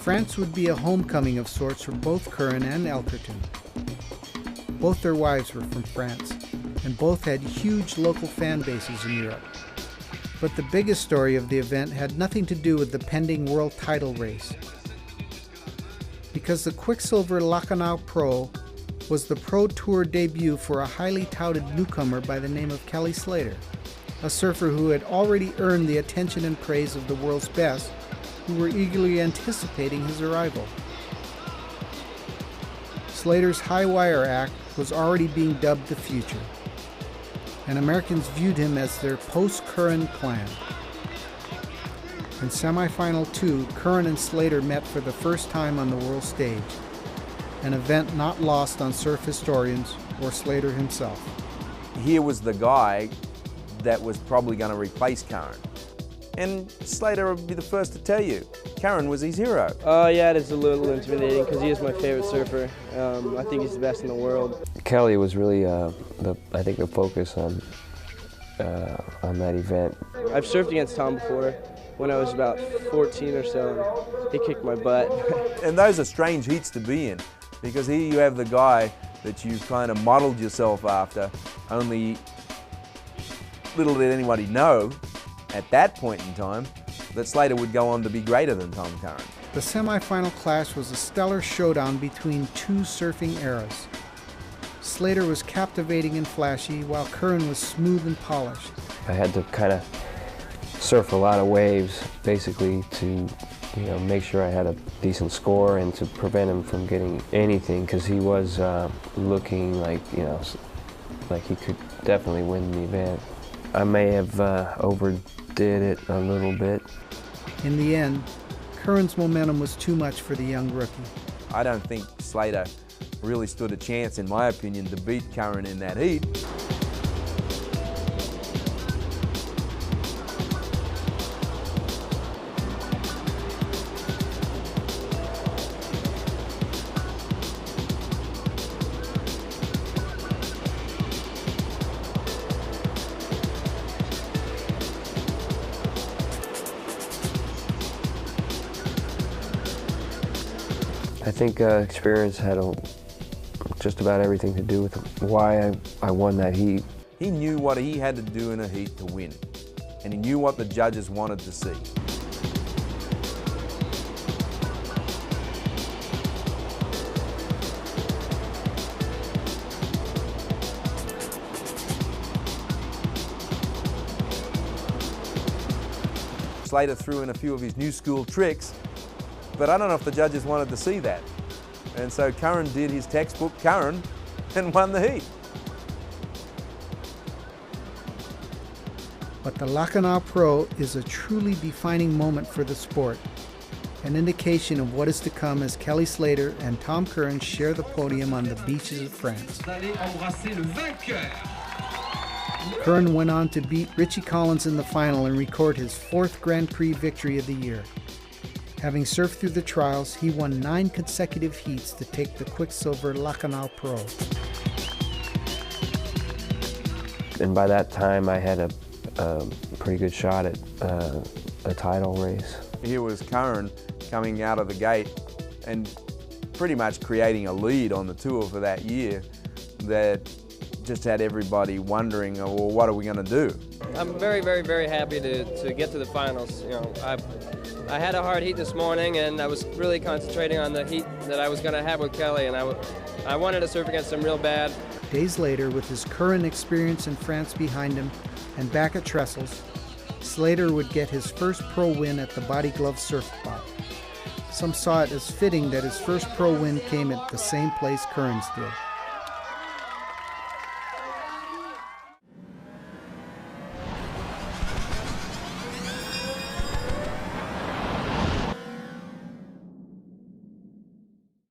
France would be a homecoming of sorts for both Curren and Elkerton. Both their wives were from France, and both had huge local fan bases in Europe. But the biggest story of the event had nothing to do with the pending world title race, because the Quicksilver Lacanau Pro was the Pro Tour debut for a highly touted newcomer by the name of Kelly Slater, a surfer who had already earned the attention and praise of the world's best, who were eagerly anticipating his arrival. Slater's high wire act was already being dubbed the future, and Americans viewed him as their post-Curren clan. In semifinal 2, Curren and Slater met for the first time on the world stage, an event not lost on surf historians or Slater himself. Here was the guy that was probably going to replace Curren. And Slater would be the first to tell you, Curren was his hero. Yeah, it is a little intimidating because he is my favorite surfer. I think he's the best in the world. Kelly was really, I think, the focus on that event. I've surfed against Tom before when I was about 14 or so, and he kicked my butt. And those are strange heats to be in, because here you have the guy that you kind of modeled yourself after, only little did anybody know at that point in time that Slater would go on to be greater than Tom Curren. The semifinal clash was a stellar showdown between two surfing eras. Slater was captivating and flashy, while Curren was smooth and polished. I had to kind of surf a lot of waves, basically, to make sure I had a decent score and to prevent him from getting anything, because he was looking like, like he could definitely win the event. I may have overdid it a little bit. In the end, Curren's momentum was too much for the young rookie. I don't think Slater really stood a chance, in my opinion, to beat Curren in that heat. I think experience had just about everything to do with why I won that heat. He knew what he had to do in a heat to win, and he knew what the judges wanted to see. Slater threw in a few of his new school tricks, but I don't know if the judges wanted to see that. And so Curren did his textbook Curren and won the heat. But the Lacanau Pro is a truly defining moment for the sport, an indication of what is to come as Kelly Slater and Tom Curren share the podium on the beaches of France. Curren went on to beat Richie Collins in the final and record his 4th Grand Prix victory of the year. Having surfed through the trials, he won 9 consecutive heats to take the Quicksilver Lacanau Pro. And by that time, I had a pretty good shot at a title race. Here was Curren coming out of the gate and pretty much creating a lead on the tour for that year that just had everybody wondering, well, what are we going to do? I'm very, very, very happy to get to the finals. I had a hard heat this morning, and I was really concentrating on the heat that I was going to have with Kelly, and I wanted to surf against him real bad. Days later, with his Curren experience in France behind him and back at Trestles, Slater would get his first pro win at the Body Glove Surf Spot. Some saw it as fitting that his first pro win came at the same place Curren's did.